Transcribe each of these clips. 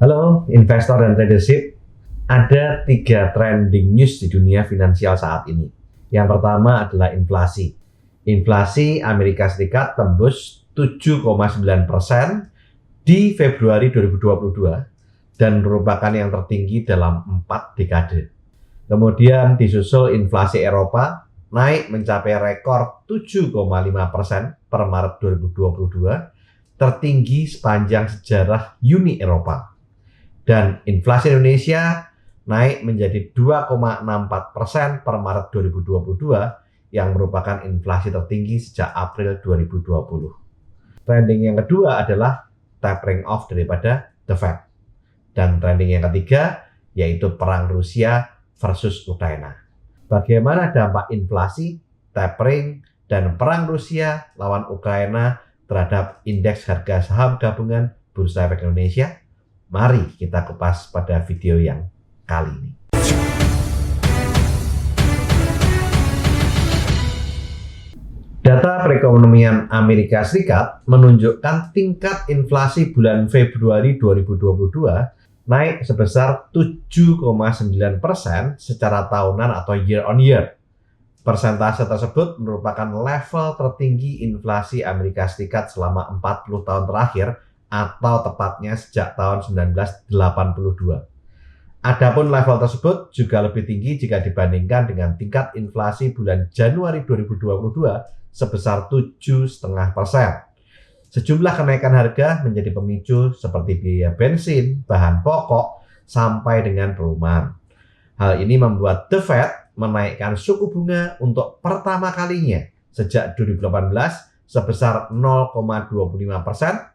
Halo investor dan tradership, ada 3 trending news di dunia finansial saat ini. Yang pertama adalah inflasi. Inflasi Amerika Serikat tembus 7,9% di Februari 2022 dan merupakan yang tertinggi dalam 4 dekade. Kemudian disusul inflasi Eropa naik mencapai rekor 7,5% per Maret 2022, tertinggi sepanjang sejarah Uni Eropa. Dan inflasi Indonesia naik menjadi 2,64% per Maret 2022 yang merupakan inflasi tertinggi sejak April 2020. Trending yang kedua adalah tapering off daripada The Fed. Dan trending yang ketiga yaitu perang Rusia versus Ukraina. Bagaimana dampak inflasi, tapering, dan perang Rusia lawan Ukraina terhadap indeks harga saham gabungan Bursa Efek Indonesia? Mari kita kupas pada video yang kali ini. Data perekonomian Amerika Serikat menunjukkan tingkat inflasi bulan Februari 2022 naik sebesar 7,9% secara tahunan atau year on year. Persentase tersebut merupakan level tertinggi inflasi Amerika Serikat selama 40 tahun terakhir atau tepatnya sejak tahun 1982. Adapun level tersebut juga lebih tinggi jika dibandingkan dengan tingkat inflasi bulan Januari 2022 sebesar 7,5%. Sejumlah kenaikan harga menjadi pemicu seperti biaya bensin, bahan pokok, sampai dengan perumahan. Hal ini membuat The Fed menaikkan suku bunga untuk pertama kalinya sejak 2018 sebesar 0,25%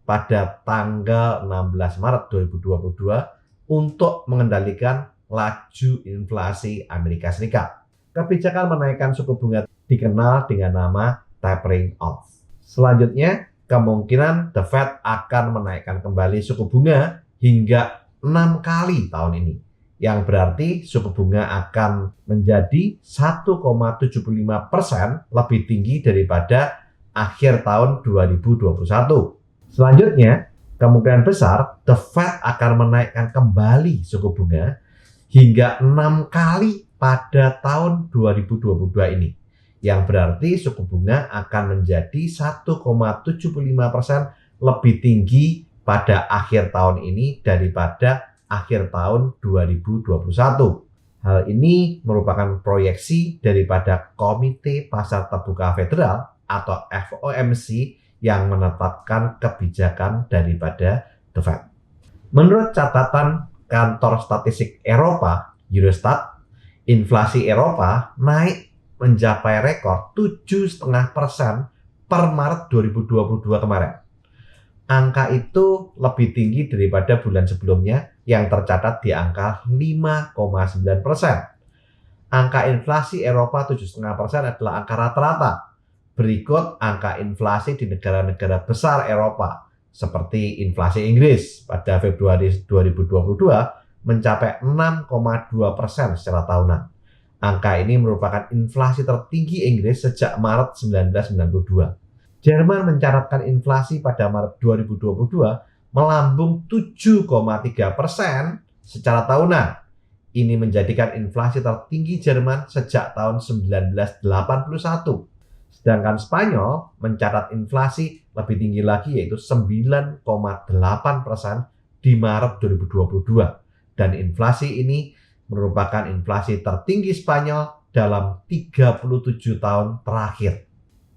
pada tanggal 16 Maret 2022 untuk mengendalikan laju inflasi Amerika Serikat. Kebijakan menaikkan suku bunga dikenal dengan nama tapering off. Selanjutnya, kemungkinan The Fed akan menaikkan kembali suku bunga hingga 6 kali tahun ini, yang berarti suku bunga akan menjadi 1,75% lebih tinggi daripada akhir tahun 2021. Selanjutnya, kemungkinan besar The Fed akan menaikkan kembali suku bunga hingga 6 kali pada tahun 2022 ini, yang berarti suku bunga akan menjadi 1,75% lebih tinggi pada akhir tahun ini daripada akhir tahun 2021. Hal ini merupakan proyeksi daripada Komite Pasar Terbuka Federal atau FOMC yang menetapkan kebijakan daripada The Fed. Menurut catatan kantor statistik Eropa, Eurostat, inflasi Eropa naik mencapai rekor 7,5% per Maret 2022 kemarin. Angka itu lebih tinggi daripada bulan sebelumnya yang tercatat di angka 5,9%. Angka inflasi Eropa 7,5% adalah angka rata-rata. Berikut angka inflasi di negara-negara besar Eropa, seperti inflasi Inggris pada Februari 2022 mencapai 6,2% secara tahunan. Angka ini merupakan inflasi tertinggi Inggris sejak Maret 1992. Jerman mencatatkan inflasi pada Maret 2022 melambung 7,3% secara tahunan. Ini menjadikan inflasi tertinggi Jerman sejak tahun 1981. Sedangkan Spanyol mencatat inflasi lebih tinggi lagi yaitu 9,8% di Maret 2022. Dan inflasi ini merupakan inflasi tertinggi Spanyol dalam 37 tahun terakhir.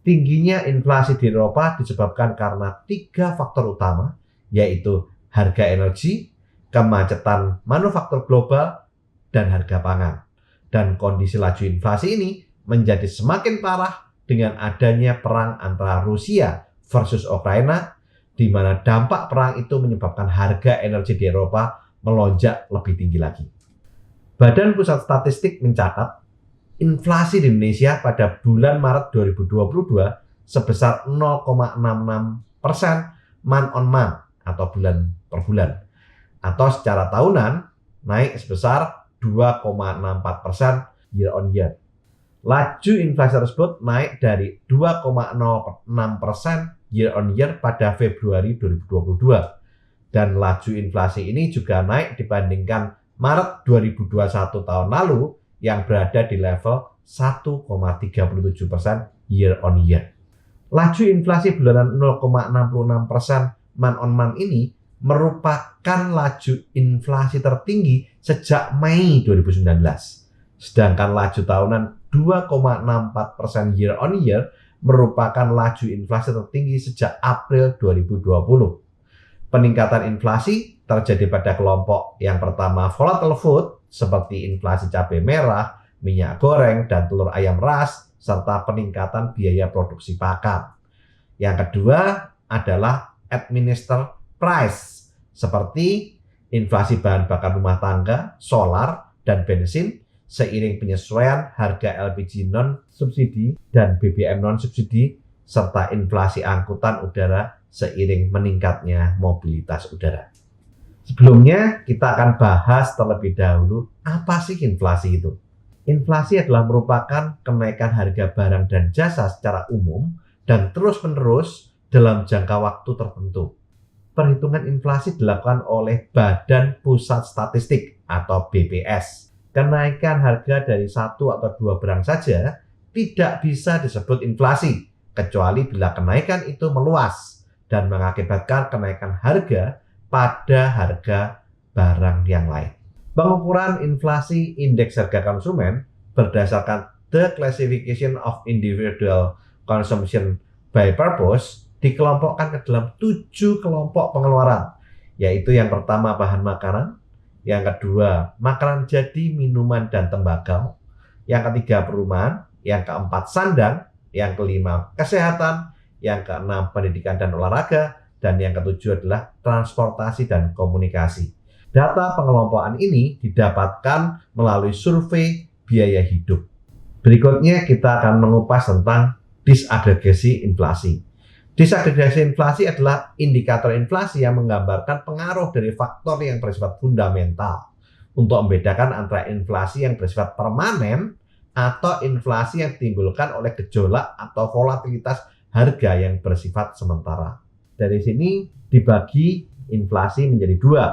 Tingginya inflasi di Eropa disebabkan karena 3 faktor utama, yaitu harga energi, kemacetan manufaktur global, dan harga pangan. Dan kondisi laju inflasi ini menjadi semakin parah dengan adanya perang antara Rusia versus Ukraina, di mana dampak perang itu menyebabkan harga energi di Eropa melonjak lebih tinggi lagi. Badan Pusat Statistik mencatat inflasi di Indonesia pada bulan Maret 2022 sebesar 0,66% month on month atau bulan per bulan, atau secara tahunan naik sebesar 2,64% year on year. Laju inflasi tersebut naik dari 2,06% year on year pada Februari 2022 Dan laju inflasi ini juga naik dibandingkan Maret 2021 tahun lalu yang berada di level 1,37% year on year. Laju inflasi bulanan 0,66% month on month ini merupakan laju inflasi tertinggi sejak Mei 2019. Sedangkan laju tahunan 2,64% year on year merupakan laju inflasi tertinggi sejak April 2020. Peningkatan inflasi terjadi pada kelompok yang pertama volatile food seperti inflasi cabai merah, minyak goreng, dan telur ayam ras, serta peningkatan biaya produksi pakan. Yang kedua adalah administered price seperti inflasi bahan bakar rumah tangga, solar, dan bensin seiring penyesuaian harga LPG non-subsidi dan BBM non-subsidi serta inflasi angkutan udara seiring meningkatnya mobilitas udara. Sebelumnya kita akan bahas terlebih dahulu apa sih inflasi itu. Inflasi adalah merupakan kenaikan harga barang dan jasa secara umum dan terus-menerus dalam jangka waktu tertentu. Perhitungan inflasi dilakukan oleh Badan Pusat Statistik atau BPS. Kenaikan harga dari satu atau dua barang saja tidak bisa disebut inflasi, kecuali bila kenaikan itu meluas dan mengakibatkan kenaikan harga pada harga barang yang lain. Pengukuran inflasi indeks harga konsumen berdasarkan The Classification of Individual Consumption by Purpose dikelompokkan ke dalam 7 kelompok pengeluaran, yaitu yang pertama bahan makanan, yang kedua makanan jadi, minuman, dan tembakau, yang ketiga perumahan, yang keempat sandang, yang kelima kesehatan, yang keenam pendidikan dan olahraga, dan yang ketujuh adalah transportasi dan komunikasi. Data pengelompokan ini didapatkan melalui survei biaya hidup. Berikutnya kita akan mengupas tentang disagregasi inflasi. Disagregasi inflasi adalah indikator inflasi yang menggambarkan pengaruh dari faktor yang bersifat fundamental untuk membedakan antara inflasi yang bersifat permanen atau inflasi yang ditimbulkan oleh gejolak atau volatilitas harga yang bersifat sementara. Dari sini dibagi inflasi menjadi dua.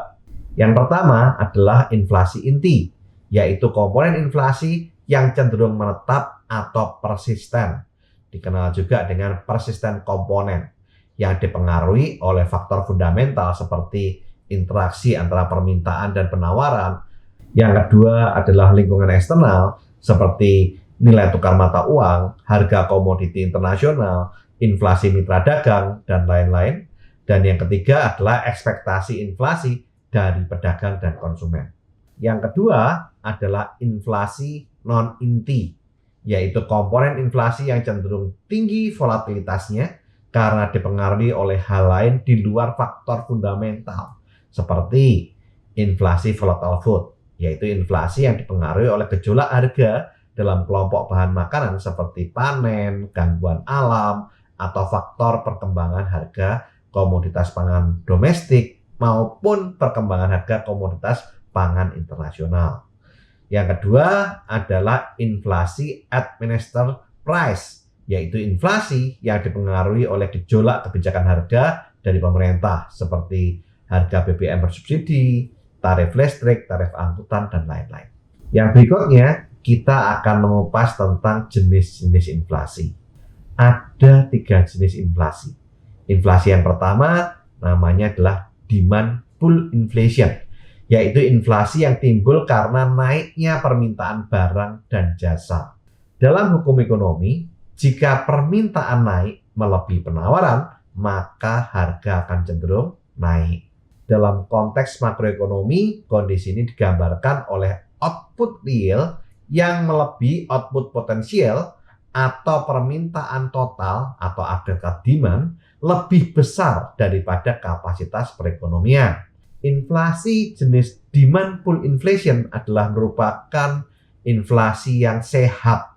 Yang pertama adalah inflasi inti, yaitu komponen inflasi yang cenderung menetap atau persisten. Dikenal juga dengan persisten komponen yang dipengaruhi oleh faktor fundamental seperti interaksi antara permintaan dan penawaran. Yang kedua adalah lingkungan eksternal seperti nilai tukar mata uang, harga komoditi internasional, inflasi mitra dagang, dan lain-lain. Dan yang ketiga adalah ekspektasi inflasi dari pedagang dan konsumen. Yang kedua adalah inflasi non-inti, yaitu komponen inflasi yang cenderung tinggi volatilitasnya karena dipengaruhi oleh hal lain di luar faktor fundamental, seperti inflasi volatile food, yaitu inflasi yang dipengaruhi oleh gejolak harga dalam kelompok bahan makanan seperti panen, gangguan alam, atau faktor perkembangan harga komoditas pangan domestik maupun perkembangan harga komoditas pangan internasional. Yang kedua adalah inflasi administered price, yaitu inflasi yang dipengaruhi oleh gejolak kebijakan harga dari pemerintah seperti harga BBM bersubsidi, tarif listrik, tarif angkutan, dan lain-lain. Yang berikutnya kita akan mengupas tentang jenis-jenis inflasi. Ada 3 jenis inflasi. Inflasi yang pertama namanya adalah demand pull inflation, yaitu inflasi yang timbul karena naiknya permintaan barang dan jasa. Dalam hukum ekonomi, jika permintaan naik melebihi penawaran, maka harga akan cenderung naik. Dalam konteks makroekonomi, kondisi ini digambarkan oleh output real yang melebihi output potensial atau permintaan total atau aggregate demand lebih besar daripada kapasitas perekonomian. Inflasi jenis demand pull inflation adalah merupakan inflasi yang sehat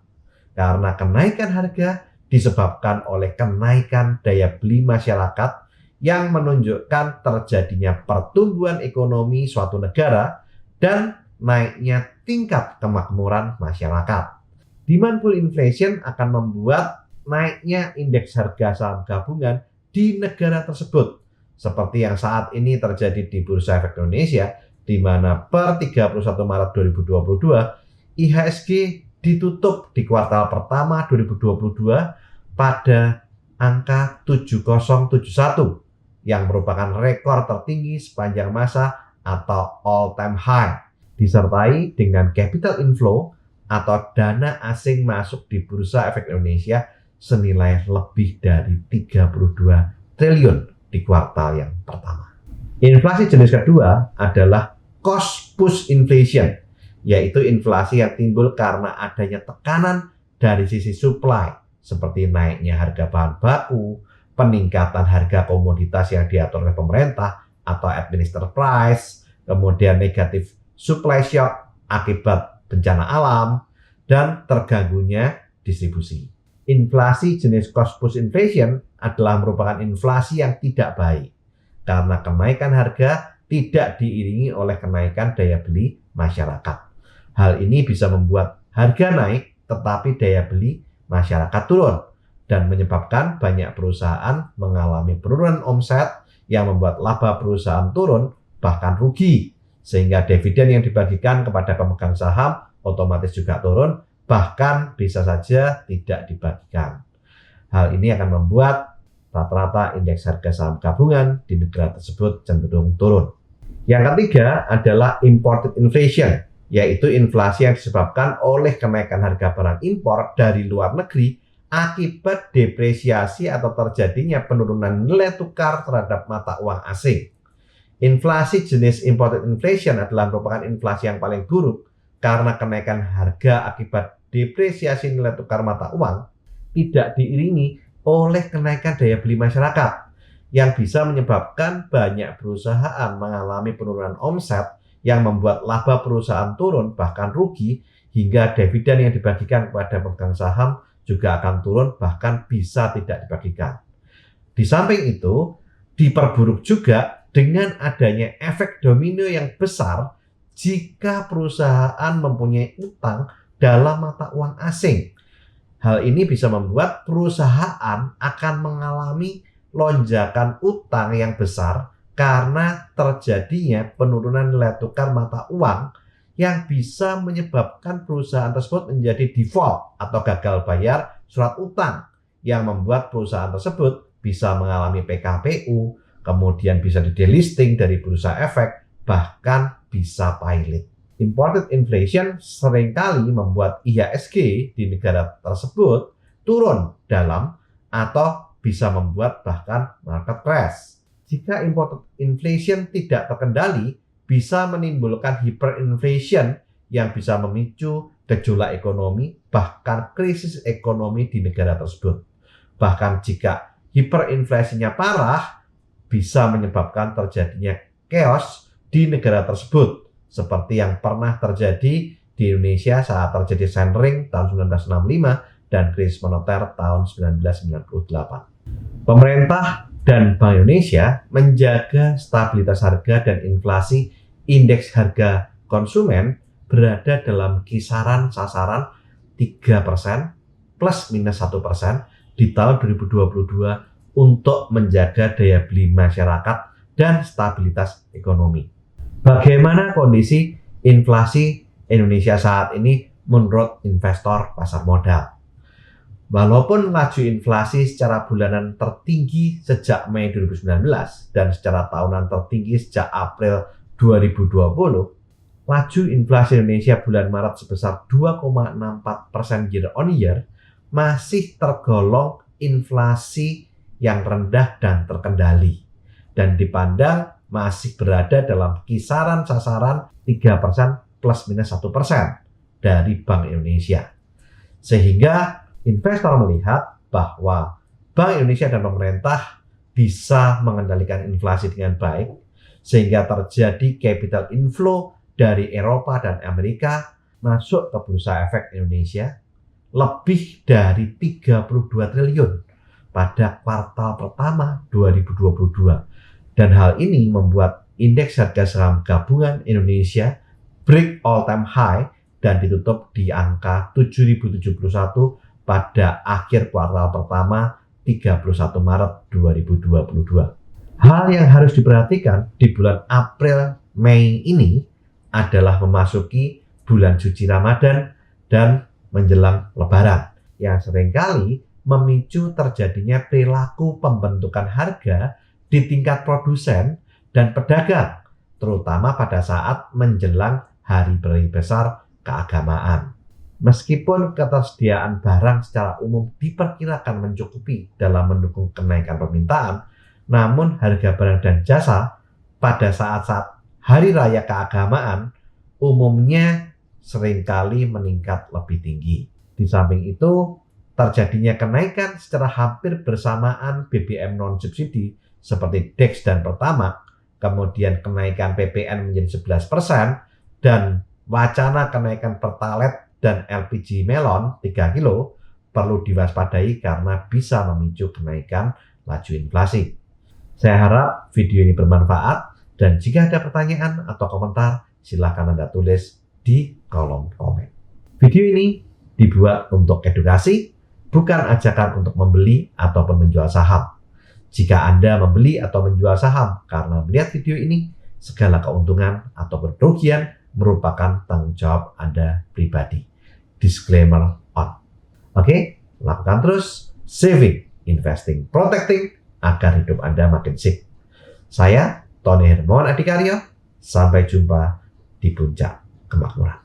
karena kenaikan harga disebabkan oleh kenaikan daya beli masyarakat yang menunjukkan terjadinya pertumbuhan ekonomi suatu negara dan naiknya tingkat kemakmuran masyarakat. Demand pull inflation akan membuat naiknya indeks harga saham gabungan di negara tersebut seperti yang saat ini terjadi di Bursa Efek Indonesia, di mana per 31 Maret 2022 IHSG ditutup di kuartal pertama 2022 pada angka 7071 yang merupakan rekor tertinggi sepanjang masa atau all time high, disertai dengan capital inflow atau dana asing masuk di Bursa Efek Indonesia senilai lebih dari 32 triliun di kuartal yang pertama. Inflasi jenis kedua adalah cost push inflation, yaitu inflasi yang timbul karena adanya tekanan dari sisi supply, seperti naiknya harga bahan baku, peningkatan harga komoditas yang diatur oleh pemerintah atau administered price, kemudian negatif supply shock akibat bencana alam, dan terganggunya distribusi. Inflasi jenis cost push inflation adalah merupakan inflasi yang tidak baik, karena kenaikan harga tidak diiringi oleh kenaikan daya beli masyarakat. Hal ini bisa membuat harga naik, tetapi daya beli masyarakat turun, dan menyebabkan banyak perusahaan mengalami penurunan omset yang membuat laba perusahaan turun, bahkan rugi, sehingga dividen yang dibagikan kepada pemegang saham otomatis juga turun, bahkan bisa saja tidak dibagikan. Hal ini akan membuat rata-rata indeks harga saham gabungan di negara tersebut cenderung turun. Yang ketiga adalah imported inflation, yaitu inflasi yang disebabkan oleh kenaikan harga barang impor dari luar negeri akibat depresiasi atau terjadinya penurunan nilai tukar terhadap mata uang asing. Inflasi jenis imported inflation adalah merupakan inflasi yang paling buruk karena kenaikan harga akibat depresiasi nilai tukar mata uang tidak diiringi oleh kenaikan daya beli masyarakat, yang bisa menyebabkan banyak perusahaan mengalami penurunan omset yang membuat laba perusahaan turun, bahkan rugi, hingga dividen yang dibagikan kepada pemegang saham juga akan turun, bahkan bisa tidak dibagikan. Di samping itu, diperburuk juga dengan adanya efek domino yang besar jika perusahaan mempunyai utang dalam mata uang asing. Hal ini bisa membuat perusahaan akan mengalami lonjakan utang yang besar karena terjadinya penurunan nilai tukar mata uang yang bisa menyebabkan perusahaan tersebut menjadi default atau gagal bayar surat utang, yang membuat perusahaan tersebut bisa mengalami PKPU, kemudian bisa di-delisting dari bursa efek, bahkan bisa pilot. Imported inflation seringkali membuat IHSG di negara tersebut turun dalam atau bisa membuat bahkan market crash. Jika imported inflation tidak terkendali, bisa menimbulkan hyperinflation yang bisa memicu gejolak ekonomi, bahkan krisis ekonomi di negara tersebut. Bahkan jika hiperinflasinya parah, bisa menyebabkan terjadinya chaos di negara tersebut, seperti yang pernah terjadi di Indonesia saat terjadi Senring tahun 1965 dan krisis moneter tahun 1998. Pemerintah dan Bank Indonesia menjaga stabilitas harga dan inflasi indeks harga konsumen berada dalam kisaran sasaran 3% plus minus 1% di tahun 2022 untuk menjaga daya beli masyarakat dan stabilitas ekonomi. Bagaimana kondisi inflasi Indonesia saat ini menurut investor pasar modal? Walaupun laju inflasi secara bulanan tertinggi sejak Mei 2019 dan secara tahunan tertinggi sejak April 2020, laju inflasi Indonesia bulan Maret sebesar 2,64% year on year masih tergolong inflasi yang rendah dan terkendali, dan dipandang masih berada dalam kisaran sasaran 3% plus minus 1% dari Bank Indonesia. Sehingga investor melihat bahwa Bank Indonesia dan pemerintah bisa mengendalikan inflasi dengan baik, sehingga terjadi capital inflow dari Eropa dan Amerika masuk ke bursa efek Indonesia lebih dari 32 triliun pada kuartal pertama 2022. Dan hal ini membuat indeks harga saham gabungan Indonesia break all time high dan ditutup di angka 7.071 pada akhir kuartal pertama 31 Maret 2022. Hal yang harus diperhatikan di bulan April Mei ini adalah memasuki bulan suci Ramadan dan menjelang Lebaran yang seringkali memicu terjadinya perilaku pembentukan harga di tingkat produsen dan pedagang, terutama pada saat menjelang hari besar keagamaan. Meskipun ketersediaan barang secara umum diperkirakan mencukupi dalam mendukung kenaikan permintaan, namun harga barang dan jasa pada saat-saat hari raya keagamaan umumnya seringkali meningkat lebih tinggi. Di samping itu, terjadinya kenaikan secara hampir bersamaan BBM non-subsidi seperti DEX dan Pertamax, kemudian kenaikan PPN menjadi 11%, dan wacana kenaikan Pertalite dan LPG Melon 3 kilo perlu diwaspadai karena bisa memicu kenaikan laju inflasi. Saya harap video ini bermanfaat, dan jika ada pertanyaan atau komentar, silakan Anda tulis di kolom komen. Video ini dibuat untuk edukasi, bukan ajakan untuk membeli ataupun menjual saham. Jika Anda membeli atau menjual saham karena melihat video ini, segala keuntungan atau kerugian merupakan tanggung jawab Anda pribadi. Disclaimer on. Oke, lakukan terus saving, investing, protecting agar hidup Anda makin sip. Saya, Tony Hermawan Adikaryo, sampai jumpa di puncak kemakmuran.